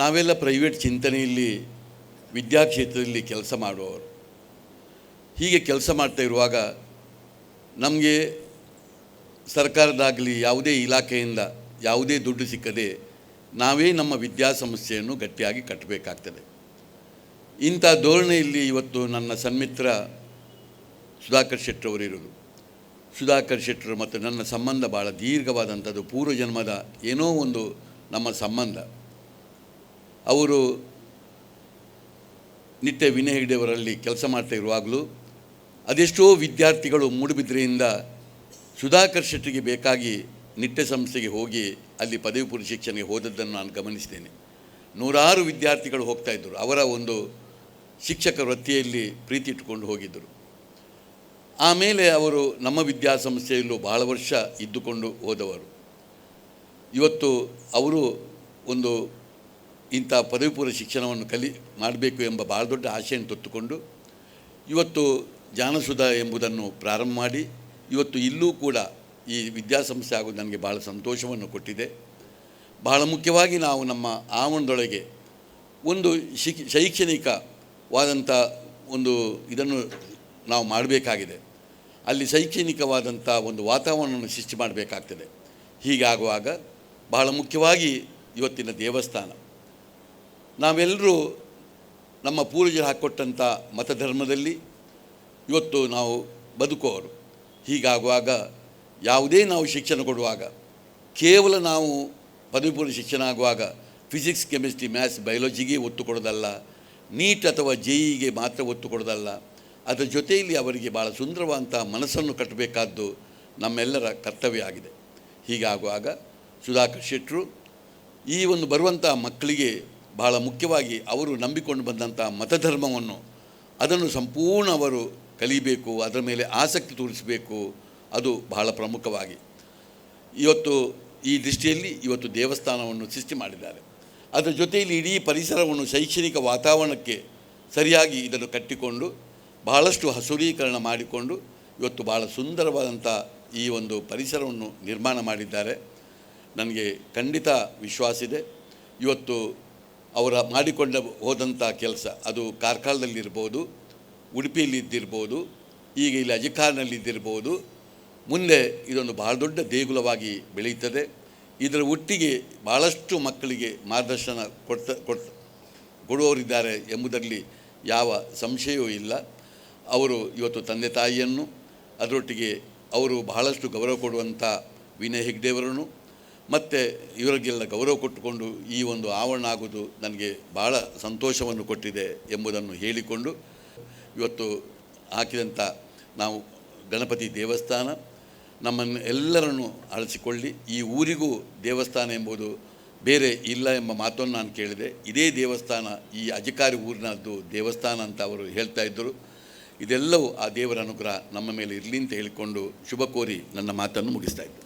ನಾವೆಲ್ಲ ಪ್ರೈವೇಟ್ ಚಿಂತನೆಯಲ್ಲಿ ವಿದ್ಯಾಕ್ಷೇತ್ರದಲ್ಲಿ ಕೆಲಸ ಮಾಡುವವರು. ಹೀಗೆ ಕೆಲಸ ಮಾಡ್ತಾ ಇರುವಾಗ ನಮಗೆ ಸರ್ಕಾರದಾಗಲಿ ಯಾವುದೇ ಇಲಾಖೆಯಿಂದ ಯಾವುದೇ ದುಡ್ಡು ಸಿಕ್ಕದೆ ನಾವೇ ನಮ್ಮ ವಿದ್ಯಾಸಂಸ್ಥೆಯನ್ನು ಗಟ್ಟಿಯಾಗಿ ಕಟ್ಟಬೇಕಾಗ್ತದೆ. ಇಂಥ ಧೋರಣೆಯಲ್ಲಿ ಇವತ್ತು ನನ್ನ ಸನ್ಮಿತ್ರ ಸುಧಾಕರ್ ಶೆಟ್ಟರವರಿರೋದು. ಸುಧಾಕರ್ ಶೆಟ್ಟರು ಮತ್ತು ನನ್ನ ಸಂಬಂಧ ಭಾಳ ದೀರ್ಘವಾದಂಥದ್ದು, ಪೂರ್ವಜನ್ಮದ ಏನೋ ಒಂದು ನಮ್ಮ ಸಂಬಂಧ. ಅವರು ನಿತ್ಯ ವಿನಯ್ ಹೆಗ್ಡೆಯವರಲ್ಲಿ ಕೆಲಸ ಮಾಡ್ತಾ ಇರುವಾಗಲೂ ಅದೆಷ್ಟೋ ವಿದ್ಯಾರ್ಥಿಗಳು ಮೂಡುಬಿದ್ರೆಯಿಂದ ಸುಧಾಕರ್ ಶೆಟ್ಟರಿಗೆ ಬೇಕಾಗಿ ನಿತ್ಯ ಸಂಸ್ಥೆಗೆ ಹೋಗಿ ಅಲ್ಲಿ ಪದವಿ ಪೂರ್ವ ಶಿಕ್ಷಣಕ್ಕೆ ಹೋದದ್ದನ್ನು ನಾನು ಗಮನಿಸಿದ್ದೇನೆ. ನೂರಾರು ವಿದ್ಯಾರ್ಥಿಗಳು ಹೋಗ್ತಾಯಿದ್ದರು. ಅವರ ಒಂದು ಶಿಕ್ಷಕ ವೃತ್ತಿಯಲ್ಲಿ ಪ್ರೀತಿ ಇಟ್ಟುಕೊಂಡು ಹೋಗಿದ್ದರು. ಆಮೇಲೆ ಅವರು ನಮ್ಮ ವಿದ್ಯಾಸಂಸ್ಥೆಯಲ್ಲೂ ಭಾಳ ವರ್ಷ ಇದ್ದುಕೊಂಡು ಹೋದವರು. ಇವತ್ತು ಅವರು ಒಂದು ಇಂಥ ಪದವಿ ಪೂರ್ವ ಶಿಕ್ಷಣವನ್ನು ಮಾಡಬೇಕು ಎಂಬ ಭಾಳ ದೊಡ್ಡ ಆಶೆಯನ್ನು ತೊತ್ತುಕೊಂಡು ಇವತ್ತು ಜ್ಞಾನಸುಧಾ ಎಂಬುದನ್ನು ಪ್ರಾರಂಭ ಮಾಡಿ ಇವತ್ತು ಇಲ್ಲೂ ಕೂಡ ಈ ವಿದ್ಯಾಸಂಸ್ಥೆ ಆಗೋದು ನನಗೆ ಭಾಳ ಸಂತೋಷವನ್ನು ಕೊಟ್ಟಿದೆ. ಭಾಳ ಮುಖ್ಯವಾಗಿ ನಾವು ನಮ್ಮ ಆವರಣದೊಳಗೆ ಒಂದು ಶೈಕ್ಷಣಿಕವಾದಂಥ ಒಂದು ಇದನ್ನು ನಾವು ಮಾಡಬೇಕಾಗಿದೆ. ಅಲ್ಲಿ ಶೈಕ್ಷಣಿಕವಾದಂಥ ಒಂದು ವಾತಾವರಣವನ್ನು ಸೃಷ್ಟಿ ಮಾಡಬೇಕಾಗ್ತದೆ. ಹೀಗಾಗುವಾಗ ಬಹಳ ಮುಖ್ಯವಾಗಿ ಇವತ್ತಿನ ದೇವಸ್ಥಾನ, ನಾವೆಲ್ಲರೂ ನಮ್ಮ ಪೂರ್ವಜರು ಹಾಕ್ಕೊಟ್ಟಂಥ ಮತಧರ್ಮದಲ್ಲಿ ಇವತ್ತು ನಾವು ಬದುಕುವವರು. ಹೀಗಾಗುವಾಗ ಯಾವುದೇ ನಾವು ಶಿಕ್ಷಣ ಕೊಡುವಾಗ ಕೇವಲ ನಾವು ಪದವಿ ಪೂರ್ವ ಶಿಕ್ಷಣ ಆಗುವಾಗ ಫಿಸಿಕ್ಸ್, ಕೆಮಿಸ್ಟ್ರಿ, ಮ್ಯಾಥ್ಸ್, ಬಯಾಲಜಿಗೆ ಒತ್ತು ಕೊಡೋದಲ್ಲ, ನೀಟ್ ಅಥವಾ JEE ಮಾತ್ರ ಒತ್ತು ಕೊಡೋದಲ್ಲ, ಅದರ ಜೊತೆಯಲ್ಲಿ ಅವರಿಗೆ ಭಾಳ ಸುಂದರವಾದಂಥ ಮನಸ್ಸನ್ನು ಕಟ್ಟಬೇಕಾದ್ದು ನಮ್ಮೆಲ್ಲರ ಕರ್ತವ್ಯ ಆಗಿದೆ. ಹೀಗಾಗುವಾಗ ಸುಧಾಕರ್ ಶೆಟ್ಟರು ಈ ಒಂದು ಬರುವಂಥ ಮಕ್ಕಳಿಗೆ ಭಾಳ ಮುಖ್ಯವಾಗಿ ಅವರು ನಂಬಿಕೊಂಡು ಬಂದಂಥ ಮತಧರ್ಮವನ್ನು ಅದನ್ನು ಸಂಪೂರ್ಣ ಅವರು ಕಲಿಬೇಕು, ಅದರ ಮೇಲೆ ಆಸಕ್ತಿ ತೋರಿಸಬೇಕು. ಅದು ಬಹಳ ಪ್ರಮುಖವಾಗಿ ಇವತ್ತು ಈ ದೃಷ್ಟಿಯಲ್ಲಿ ಇವತ್ತು ದೇವಸ್ಥಾನವನ್ನು ಸೃಷ್ಟಿ ಮಾಡಿದ್ದಾರೆ. ಅದರ ಜೊತೆಯಲ್ಲಿ ಇಡೀ ಪರಿಸರವನ್ನು ಶೈಕ್ಷಣಿಕ ವಾತಾವರಣಕ್ಕೆ ಸರಿಯಾಗಿ ಇದನ್ನು ಕಟ್ಟಿಕೊಂಡು ಬಹಳಷ್ಟು ಹಸುರೀಕರಣ ಮಾಡಿಕೊಂಡು ಇವತ್ತು ಭಾಳ ಸುಂದರವಾದಂಥ ಈ ಒಂದು ಪರಿಸರವನ್ನು ನಿರ್ಮಾಣ ಮಾಡಿದ್ದಾರೆ. ನನಗೆ ಖಂಡಿತ ವಿಶ್ವಾಸ ಇದೆ. ಇವತ್ತು ಅವರ ಮಾಡಿಕೊಂಡು ಹೋದಂಥ ಕೆಲಸ ಅದು ಕಾರ್ಕಳದಲ್ಲಿರ್ಬೋದು, ಉಡುಪಿಯಲ್ಲಿದ್ದಿರ್ಬೋದು, ಈಗ ಇಲ್ಲಿ ಅಜಕಾರ್ನಲ್ಲಿದ್ದಿರ್ಬೋದು, ಮುಂದೆ ಇದೊಂದು ಭಾಳ ದೊಡ್ಡ ದೇಗುಲವಾಗಿ ಬೆಳೆಯುತ್ತದೆ. ಇದರ ಒಟ್ಟಿಗೆ ಭಾಳಷ್ಟು ಮಕ್ಕಳಿಗೆ ಮಾರ್ಗದರ್ಶನ ಕೊಡುವವರಿದ್ದಾರೆ ಎಂಬುದರಲ್ಲಿ ಯಾವ ಸಂಶಯವೂ ಇಲ್ಲ. ಅವರು ಇವತ್ತು ತಂದೆ ತಾಯಿಯನ್ನು, ಅದರೊಟ್ಟಿಗೆ ಅವರು ಬಹಳಷ್ಟು ಗೌರವ ಕೊಡುವಂಥ ವಿನಯ್ ಹೆಗ್ಡೆಯವರನ್ನು ಮತ್ತು ಇವರಿಗೆಲ್ಲ ಗೌರವ ಕೊಟ್ಟುಕೊಂಡು ಈ ಒಂದು ಆವರಣ ಆಗೋದು ನನಗೆ ಭಾಳ ಸಂತೋಷವನ್ನು ಕೊಟ್ಟಿದೆ ಎಂಬುದನ್ನು ಹೇಳಿಕೊಂಡು ಇವತ್ತು ಹಾಕಿದಂಥ ನಾವು ಗಣಪತಿ ದೇವಸ್ಥಾನ ನಮ್ಮನ್ನು ಎಲ್ಲರನ್ನು ಅಳಿಸಿಕೊಳ್ಳಿ. ಈ ಊರಿಗೂ ದೇವಸ್ಥಾನ ಎಂಬುದು ಬೇರೆ ಇಲ್ಲ ಎಂಬ ಮಾತನ್ನು ನಾನು ಕೇಳಿದೆ. ಇದೇ ದೇವಸ್ಥಾನ ಈ ಅಜಕಾರಿ ಊರಿನದ್ದು ದೇವಸ್ಥಾನ ಅಂತ ಅವರು ಹೇಳ್ತಾ ಇದ್ದರು. ಇದೆಲ್ಲವೂ ಆ ದೇವರ ಅನುಗ್ರಹ ನಮ್ಮ ಮೇಲೆ ಇರಲಿ ಅಂತ ಹೇಳಿಕೊಂಡು ಶುಭ ಕೋರಿ ನನ್ನ ಮಾತನ್ನು ಮುಗಿಸ್ತಾ ಇದ್ದೆ.